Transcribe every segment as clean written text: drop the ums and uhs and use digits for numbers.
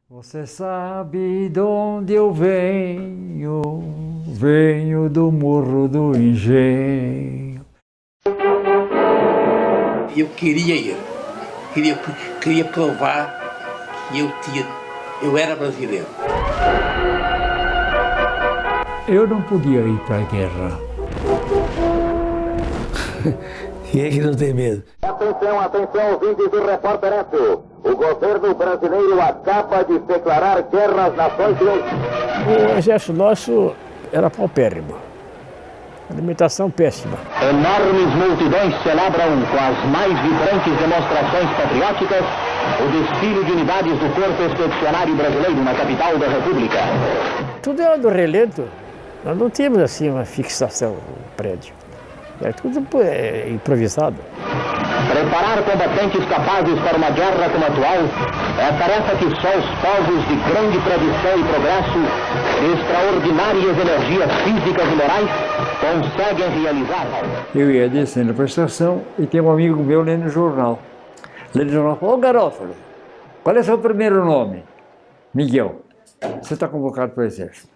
Você sabe de onde eu venho, venho do Morro do Engenho. Eu queria ir, queria provar que eu era brasileiro. Eu não podia ir para a guerra. Quem é que não tem medo? Atenção, atenção, ouvintes do Repórter Eto. O governo brasileiro acaba de declarar guerra às Nações Unidas. O exército nosso era paupérrimo. Alimentação péssima. Enormes multidões celebram com as mais vibrantes demonstrações patrióticas o desfile de unidades do Corpo Expedicionário Brasileiro na capital da República. Tudo era do relento. Nós não tínhamos assim uma fixação no prédio. É tudo improvisado. Preparar combatentes capazes para uma guerra como a atual é a tarefa que só os povos de grande tradição e progresso, de extraordinárias energias físicas e morais, conseguem realizar. Eu ia descendo para a estação e tem um amigo meu lendo o jornal. Lendo o jornal, ô Garófalo, qual é o seu primeiro nome? Miguel. Você está convocado para o exército.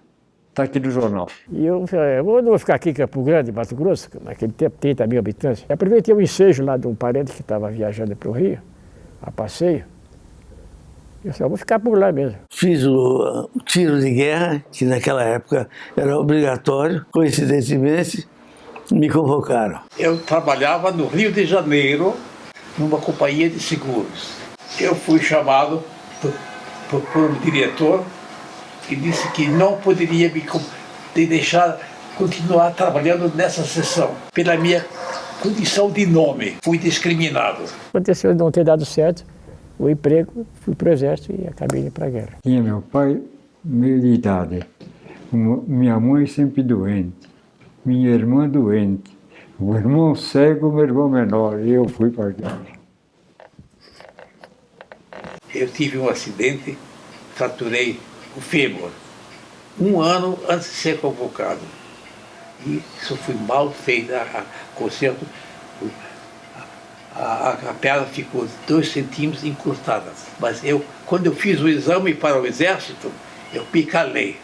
Está aqui no jornal. E eu falei, eu não vou ficar aqui em Campo Grande, Mato Grosso, naquele tempo 30 mil habitantes. Eu aproveitei um ensejo lá de um parente que estava viajando para o Rio, a passeio. Eu falei, eu vou ficar por lá mesmo. Fiz o tiro de guerra, que naquela época era obrigatório. Coincidentemente, me convocaram. Eu trabalhava no Rio de Janeiro, numa companhia de seguros. Eu fui chamado por um diretor que disse que não poderia me deixar continuar trabalhando nessa seção, pela minha condição de nome. Fui discriminado. Aconteceu de não ter dado certo o emprego, fui para o exército e acabei indo para a guerra. Tinha meu pai meio de idade, minha mãe sempre doente, minha irmã doente, o irmão cego, meu irmão menor, e eu fui para a guerra. Eu tive um acidente, fraturei o fêmur, um ano antes de ser convocado. E isso foi mal feito, conserto, a perna ficou 2 centímetros encurtada. Mas quando eu fiz o exame para o exército, eu me calei,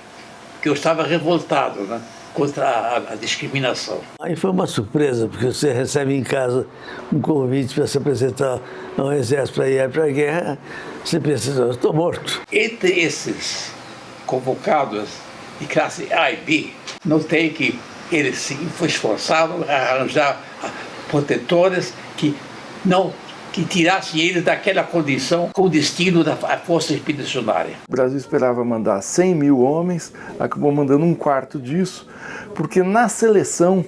porque eu estava revoltado, né, contra a discriminação. Aí foi uma surpresa, porque você recebe em casa um convite para se apresentar ao exército para ir para a guerra, você pensa, eu estou morto. Entre esses convocados de classe A e B, notei que eles se esforçavam a arranjar protetores que tirassem eles daquela condição com o destino da força expedicionária. O Brasil esperava mandar 100 mil homens, acabou mandando um quarto disso, porque na seleção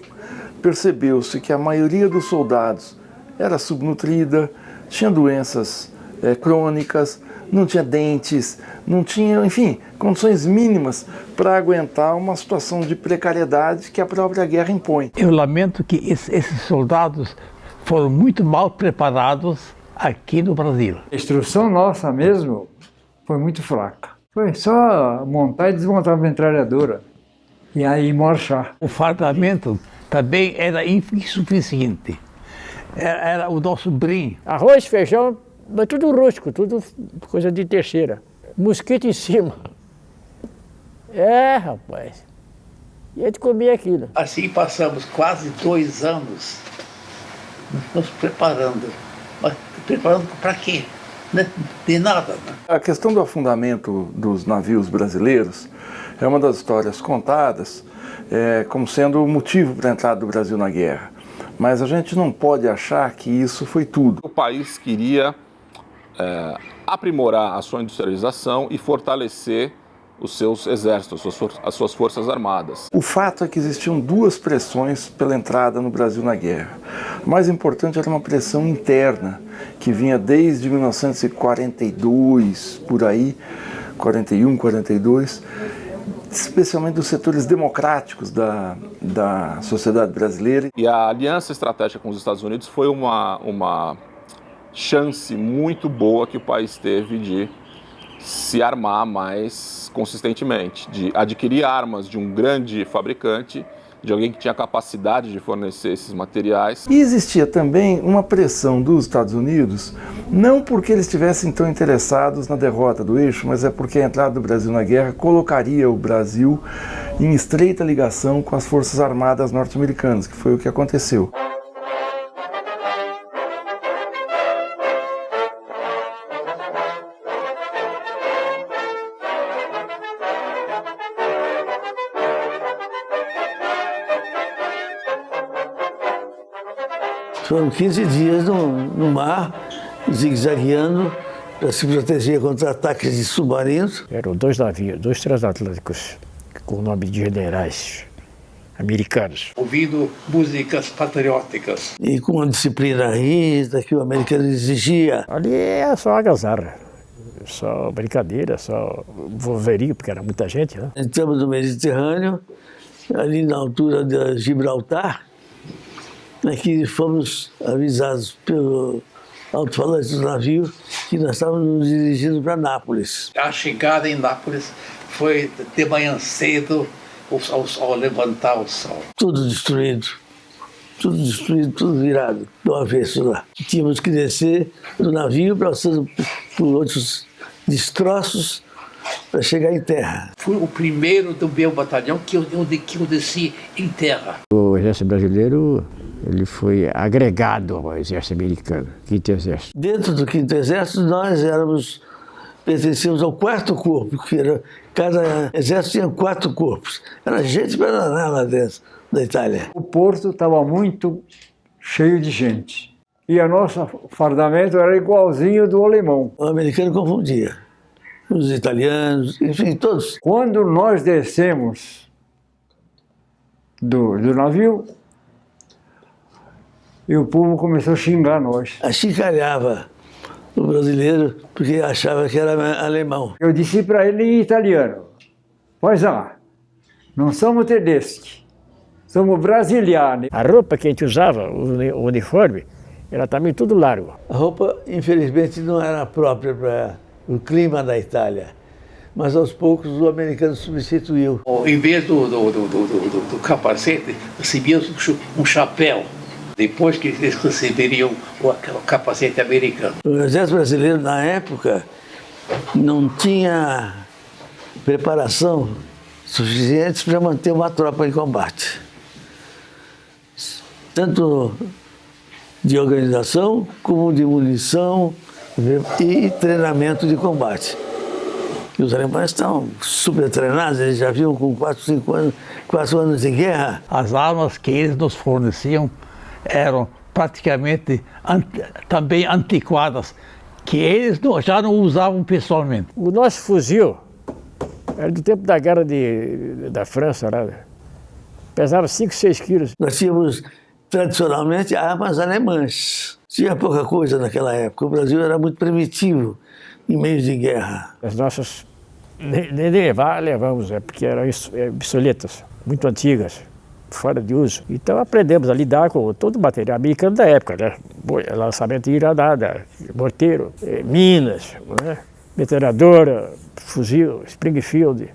percebeu-se que a maioria dos soldados era subnutrida, tinha doenças crônicas, não tinha dentes, não tinha, enfim, condições mínimas para aguentar uma situação de precariedade que a própria guerra impõe. Eu lamento que esses soldados foram muito mal preparados aqui no Brasil. A instrução nossa mesmo foi muito fraca. Foi só montar e desmontar a metralhadora e aí marchar. O fardamento também era insuficiente. Era o nosso brim. Arroz, feijão, mas tudo rústico, tudo coisa de terceira. Mosquito em cima. Rapaz. E a gente comia aquilo. Assim passamos quase 2 anos nos preparando. Mas preparando para quê? De nada. Né? A questão do afundamento dos navios brasileiros é uma das histórias contadas como sendo o motivo para a entrada do Brasil na guerra. Mas a gente não pode achar que isso foi tudo. O país queria aprimorar a sua industrialização e fortalecer os seus exércitos, as suas forças armadas. O fato é que existiam 2 pressões pela entrada no Brasil na guerra. A mais importante era uma pressão interna, que vinha desde 1942, por aí, 41, 42, especialmente dos setores democráticos da sociedade brasileira. E a aliança estratégica com os Estados Unidos foi uma chance muito boa que o país teve de se armar mais consistentemente, de adquirir armas de um grande fabricante de alguém que tinha capacidade de fornecer esses materiais. E existia também uma pressão dos Estados Unidos, não porque eles estivessem tão interessados na derrota do Eixo, mas é porque a entrada do Brasil na guerra colocaria o Brasil em estreita ligação com as Forças Armadas norte-americanas, que foi o que aconteceu. Foram 15 dias no mar, zigue-zagueando, para se proteger contra ataques de submarinos. Eram 2 navios, 2 transatlânticos, com o nome de generais americanos. Ouvindo músicas patrióticas. E com uma disciplina rígida que o americano exigia. Ali é só algazarra, só brincadeira, só voverio, porque era muita gente, né? Entramos no Mediterrâneo, ali na altura de Gibraltar, que fomos avisados pelo alto-falante do navio que nós estávamos nos dirigindo para Nápoles. A chegada em Nápoles foi de manhã cedo, ao levantar o sol. Tudo destruído, tudo virado do avesso lá. Tínhamos que descer do navio, passando por outros destroços, para chegar em terra. Fui o primeiro do meu batalhão que eu desci em terra. O exército brasileiro, ele foi agregado ao exército americano, 5º Exército. Dentro do 5º Exército, nós pertencíamos ao 4º corpo, que cada exército tinha 4 corpos. Era gente para danar lá dentro da Itália. O porto estava muito cheio de gente. E o nosso fardamento era igualzinho do alemão. O americano confundia. Os italianos, enfim, todos. Quando nós descemos do navio, e o povo começou a xingar nós. Achincalhava o brasileiro porque achava que era alemão. Eu disse para ele em italiano: pois não somos tedeschi, somos brasilianos. A roupa que a gente usava, o uniforme, era também tudo largo. A roupa, infelizmente, não era própria para o clima da Itália, mas aos poucos o americano substituiu. Em vez do capacete, recebíamos um chapéu. Depois que eles receberiam o capacete americano. O exército brasileiro, na época, não tinha preparação suficiente para manter uma tropa em combate. Tanto de organização, como de munição e treinamento de combate. E os alemães estão super treinados, eles já vinham com 4 anos de guerra. As armas que eles nos forneciam eram praticamente também antiquadas, que eles já não usavam pessoalmente. O nosso fuzil era do tempo da guerra da França, né? Pesava 5, 6 quilos. Nós tínhamos, tradicionalmente, armas alemãs. Tinha pouca coisa naquela época. O Brasil era muito primitivo em meio de guerra. As nossas nem levamos, porque eram obsoletas, muito antigas, fora de uso. Então aprendemos a lidar com todo o material americano da época, né? Lançamento de granada, morteiro, minas, né? Metralhadora, fuzil, Springfield,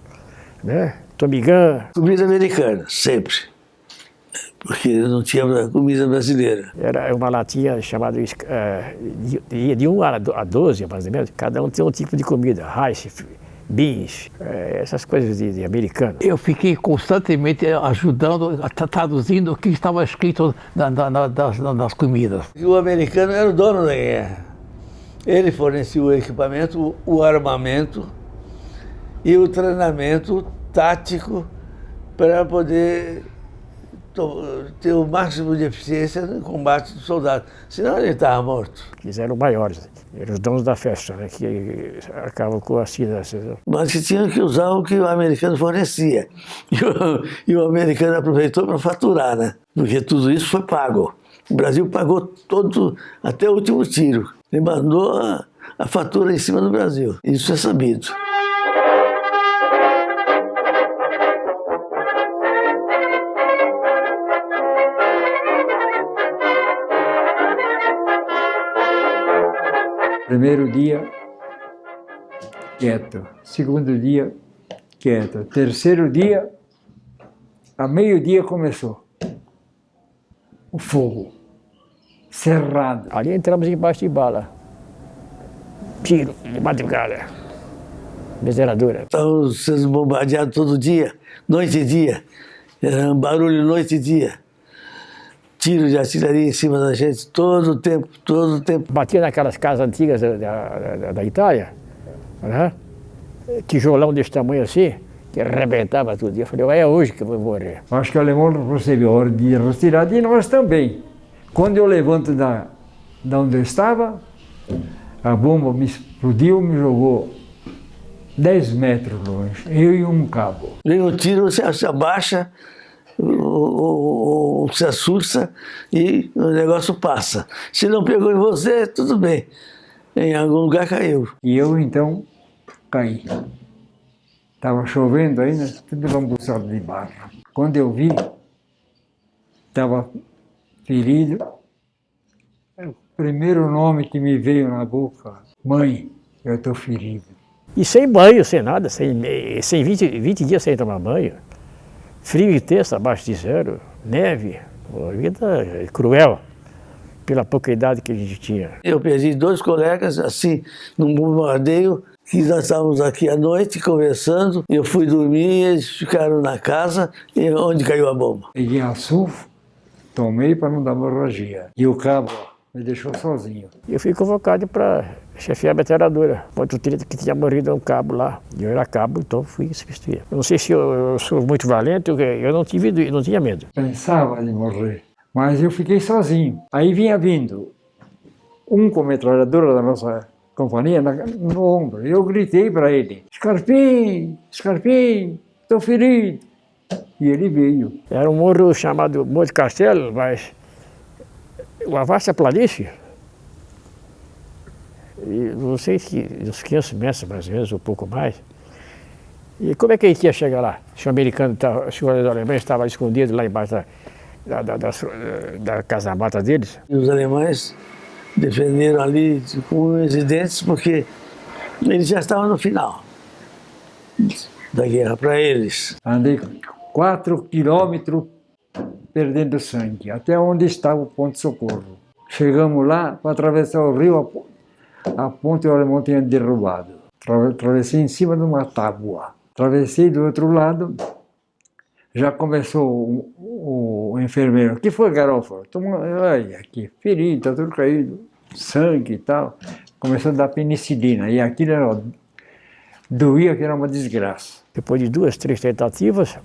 né? Tommy Gun. Comida americana, sempre. Porque não tinha comida brasileira. Era uma latinha chamada de 1 a 12, mais ou menos. Cada um tinha um tipo de comida, rice, beans, essas coisas de americano. Eu fiquei constantemente ajudando, traduzindo o que estava escrito nas comidas. O americano era o dono da guerra. Ele fornecia o equipamento, o armamento e o treinamento tático para poder ter o máximo de eficiência no combate do soldado. Senão ele estava morto. Eles eram maiores, eram os donos da festa, né? Que acabam com a cidade. Mas que tinham que usar o que o americano fornecia. E o americano aproveitou para faturar, né? Porque tudo isso foi pago. O Brasil pagou todo, até o último tiro. Ele mandou a fatura em cima do Brasil. Isso é sabido. Primeiro dia, quieto. Segundo dia, quieto. Terceiro dia, a meio-dia começou o fogo, cerrado. Ali entramos embaixo de bala. Tiro de madrugada. Miseradura. Estávamos sendo bombardeados todo dia, noite e dia. Era um barulho noite e dia. Tiro de artilharia em cima da gente todo o tempo, todo o tempo. Batia naquelas casas antigas da Itália, né? Tijolão desse tamanho assim, que arrebentava tudo. Eu falei, é hoje que eu vou morrer. Acho que o alemão recebeu a ordem de retirada e nós também. Quando eu levanto da onde eu estava, a bomba me explodiu, me jogou 10 metros longe, eu e um cabo. Vem um tiro, você se abaixa, se assusta e o negócio passa. Se não pegou em você, tudo bem. Em algum lugar caiu. E eu então caí. Estava chovendo ainda, tudo lambuçado de barro. Quando eu vi, estava ferido. O primeiro nome que me veio na boca, mãe, eu estou ferido. E sem banho, sem nada, sem 20 dias sem tomar banho. Frio intenso, abaixo de zero, neve, uma vida cruel, pela pouca idade que a gente tinha. Eu perdi 2 colegas, assim, num bombardeio, que nós estávamos aqui à noite conversando, eu fui dormir, eles ficaram na casa, e onde caiu a bomba? Peguei açúcar, tomei para não dar hemorragia. E o cabo me deixou sozinho. Eu fui convocado para chefiar a metralhadora. Outro treta que tinha morrido um cabo lá. Eu era cabo, então fui substituir. Eu não sei se eu sou muito valente, eu não tinha medo. Pensava em morrer, mas eu fiquei sozinho. Aí vinha vindo um com a metralhadora da nossa companhia no ombro. Eu gritei para ele, Scarpim, Scarpim, estou ferido. E ele veio. Era um morro chamado Monte Castelo, mas uma vasta planície. E não sei se uns 500 metros mais ou menos, ou um pouco mais. E como é que a gente ia chegar lá? Se o americano, se o alemão estava escondido lá embaixo da casa-mata deles? E os alemães defenderam ali com unhas e dentes porque eles já estavam no final da guerra para eles. Andei 4 quilômetros perdendo sangue, até onde estava o ponto de socorro. Chegamos lá, para atravessar o rio, a ponte o alemão tinha derrubado. Atravessei em cima de uma tábua. Atravessei do outro lado, já começou o enfermeiro. O que foi, Garofalo? Olha aqui, ferido, está tudo caído, sangue e tal. Começou a dar penicilina, e aquilo doía que era uma desgraça. Depois de 2, 3 tentativas,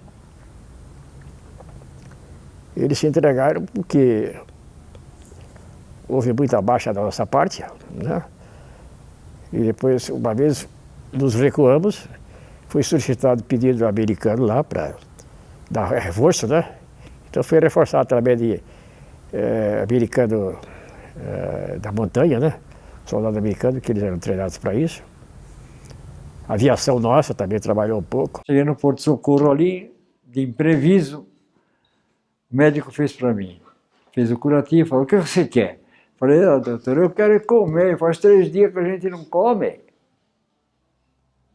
eles se entregaram porque houve muita baixa da nossa parte, né? E depois, uma vez nos recuamos, foi solicitado pedido americano lá para dar reforço, né? Então foi reforçado através de americano da montanha, né? Soldado americano, que eles eram treinados para isso. A aviação nossa também trabalhou um pouco. Cheguei no Porto Socorro ali, de impreviso, o médico fez para mim. Fez o curativo, falou, o que você quer? Falei, doutor, eu quero comer, faz 3 dias que a gente não come.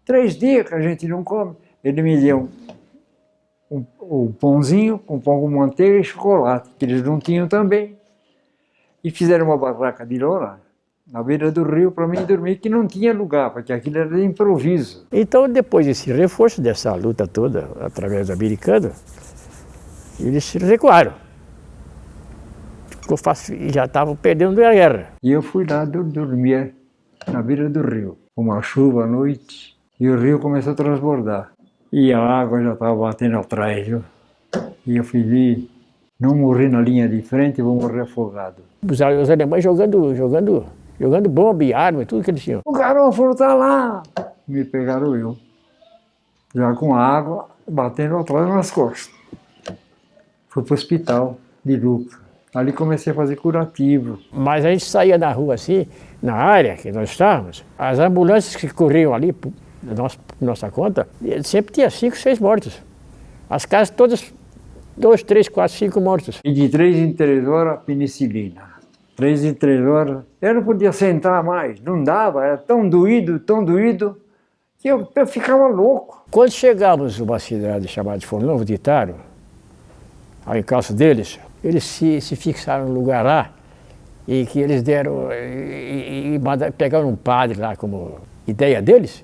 3 dias que a gente não come. Ele me deu um pãozinho, um pão com manteiga e chocolate, que eles não tinham também. E fizeram uma barraca de lona na beira do rio para mim dormir, que não tinha lugar, porque aquilo era de improviso. Então, depois desse reforço, dessa luta toda, através do americano, eles se recuaram. Já estavam perdendo a guerra. E eu fui lá dormir na beira do rio. Uma chuva à noite e o rio começou a transbordar. E a água já estava batendo atrás, viu? E eu fui não morrer na linha de frente, vou morrer afogado. Os alemães jogando bomba e arma e tudo que eles tinham. O Garofalo está lá! Me pegaram eu. Já com a água batendo atrás nas costas. Fui para o hospital de Lucca. Ali comecei a fazer curativo. Mas a gente saía na rua assim, na área que nós estávamos, as ambulâncias que corriam ali, por nossa conta, sempre tinha 5, 6 mortos. As casas todas, 2, 3, 4, 5 mortos. E de 3 em 3 horas, penicilina. 3 em 3 horas. Eu não podia sentar mais, não dava, era tão doído, que eu ficava louco. Quando chegamos numa cidade chamada Fornovo de Itaro, ao encalço deles, eles se fixaram no lugar lá e que eles deram, pegaram um padre lá como ideia deles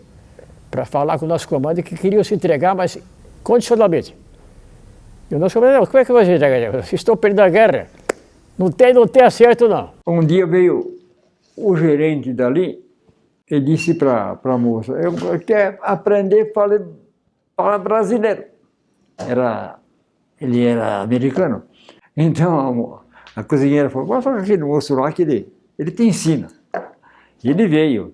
para falar com o nosso comando que queriam se entregar, mas condicionalmente. E o nosso comando, como é que vai entregar? Vocês estão perdendo a guerra. Não tem acerto, não. Um dia veio o gerente dali e disse para a moça, eu quero aprender a falar brasileiro. Ele era americano. Então a cozinheira falou, vai falar com aquele moço lá que ele te ensina. E ele veio.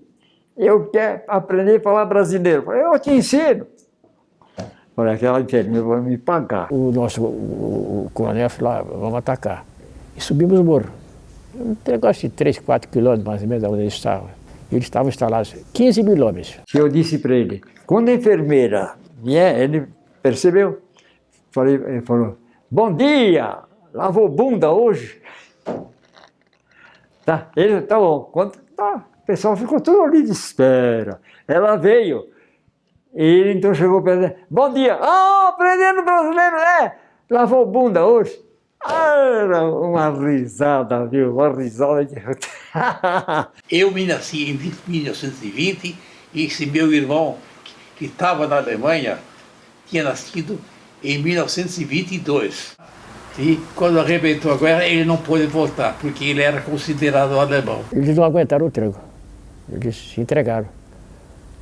Eu quero aprender a falar brasileiro. Eu falei, eu te ensino. Falei, aquela enfermeira vai me pagar. O coronel falou, vamos atacar. E subimos o morro. Um negócio de 3, 4 quilômetros mais ou menos de onde eles estavam. Eles estavam instalados 15 mil homens. Eu disse para ele, quando a enfermeira vier, ele percebeu. Ele falou, bom dia, lavou bunda hoje? Tá, ele, tá bom. O pessoal ficou todo ali de espera. Ela veio. Ele então chegou para ele, bom dia, aprendendo brasileiro, lavou bunda hoje? Era uma risada, viu? Uma risada de... Eu me nasci em 1920 e esse meu irmão, que estava na Alemanha, tinha nascido em 1922. E quando arrebentou a guerra, ele não pôde voltar, porque ele era considerado alemão. Eles não aguentaram o tranco. Eles se entregaram.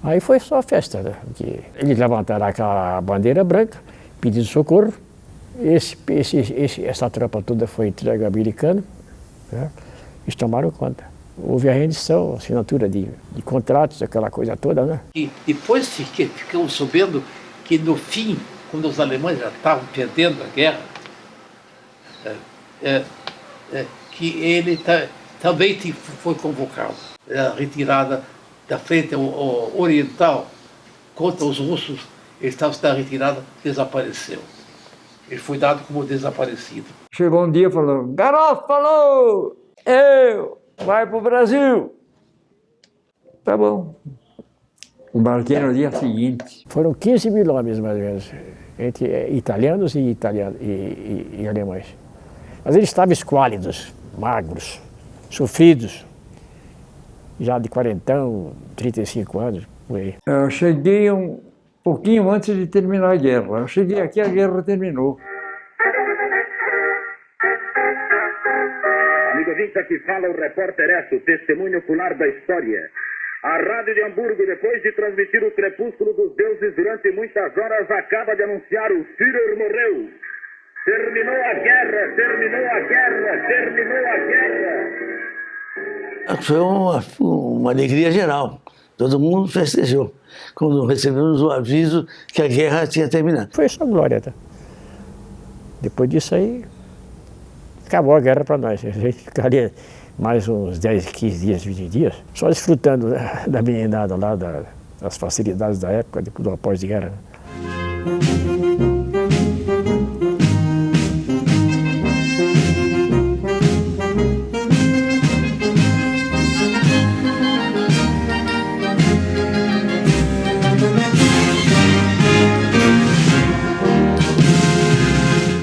Aí foi só festa, né? Porque eles levantaram aquela bandeira branca, pedindo socorro. Essa tropa toda foi entregue ao americano, né? Eles tomaram conta. Houve a rendição, assinatura de contratos, aquela coisa toda, né? E depois ficamos sabendo que no fim, quando os alemães já estavam perdendo a guerra, que ele também foi convocado. A retirada da frente oriental contra os russos, ele estava na retirada, desapareceu. Ele foi dado como desaparecido. Chegou um dia e falou, Garofalo, vai pro Brasil. Tá bom. Embarquei no dia seguinte. Foram 15 mil homens, mais ou menos, entre italianos e alemães. Mas eles estavam esquálidos, magros, sofridos, já de 40, 35 anos, por aí. Eu cheguei um pouquinho antes de terminar a guerra. Eu cheguei aqui, a guerra terminou. Amigo ouvinte, aqui fala o repórter Esso, testemunho ocular da história. A Rádio de Hamburgo, depois de transmitir o crepúsculo dos deuses durante muitas horas, acaba de anunciar o Führer morreu. Terminou a guerra, terminou a guerra, terminou a guerra. Foi uma alegria geral. Todo mundo festejou quando recebemos o aviso que a guerra tinha terminado. Foi só glória, tá? Depois disso aí, acabou a guerra para nós. A gente ficaria mais uns 10, 15 dias, 20 dias, só desfrutando da meninada lá, das facilidades da época, depois do pós-guerra.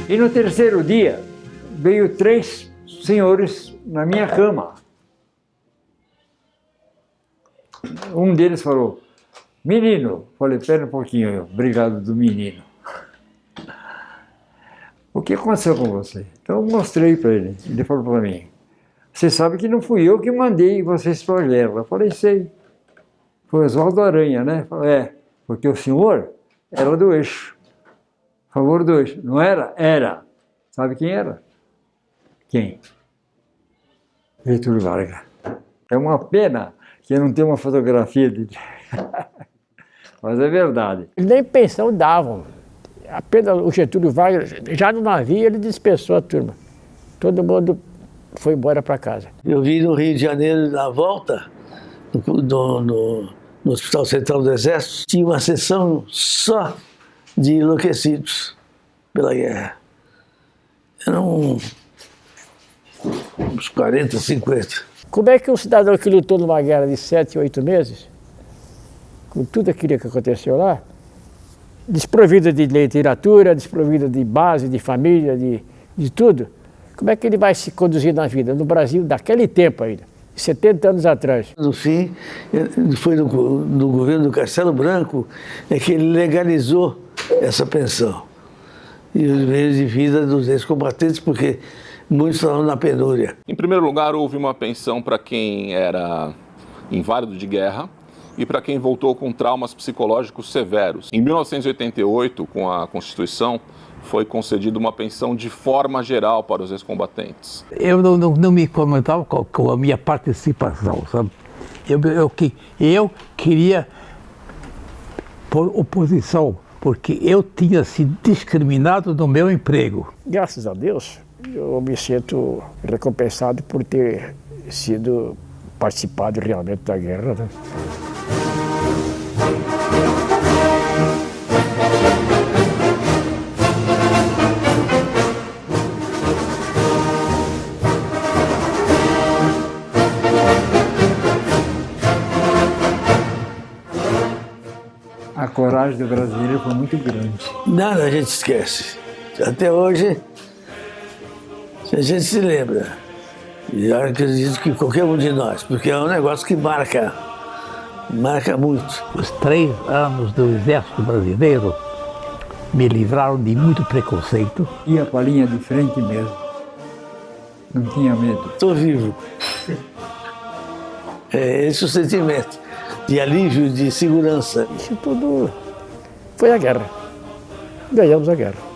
E no terceiro dia, veio 3 senhores na minha cama. Um deles falou, menino. Falei, pera um pouquinho, obrigado do menino. O que aconteceu com você? Então eu mostrei para ele. Ele falou para mim, você sabe que não fui eu que mandei vocês para a guerra. Eu falei, sei. Foi Oswaldo Aranha, né? Falei, porque o senhor era do eixo. A favor do eixo. Não era? Era. Sabe quem era? Quem? Getúlio Vargas. É uma pena que não tem uma fotografia dele. Mas é verdade. Nem pensão davam. Apenas o Getúlio Vargas, já no navio, ele dispensou a turma. Todo mundo foi embora para casa. Eu vi no Rio de Janeiro, na volta, no Hospital Central do Exército, tinha uma sessão só de enlouquecidos pela guerra. Eram uns 40, 50. Como é que um cidadão que lutou numa guerra de 7, 8 meses, com tudo aquilo que aconteceu lá, desprovido de literatura, desprovido de base, de família, de de tudo, como é que ele vai se conduzir na vida? No Brasil, daquele tempo ainda, 70 anos atrás. No fim, foi no governo do Castelo Branco que ele legalizou essa pensão e os meios de vida dos ex-combatentes, porque muitos estavam na penúria. Em primeiro lugar, houve uma pensão para quem era inválido de guerra e para quem voltou com traumas psicológicos severos. Em 1988, com a Constituição, foi concedida uma pensão de forma geral para os ex-combatentes. Eu não me contentava com a minha participação, sabe? Eu queria pôr oposição, porque eu tinha sido discriminado no meu emprego. Graças a Deus, eu me sinto recompensado por ter sido participado realmente da guerra, né? A coragem do brasileiro foi muito grande. Nada a gente esquece. Até hoje, a gente se lembra. E eu acredito que qualquer um de nós, porque é um negócio que marca muito. Os 3 anos do Exército Brasileiro me livraram de muito preconceito. Ia para a linha de frente mesmo. Não tinha medo. Estou vivo. É esse o sentimento de alívio, de segurança. Isso tudo foi a guerra. Ganhamos a guerra.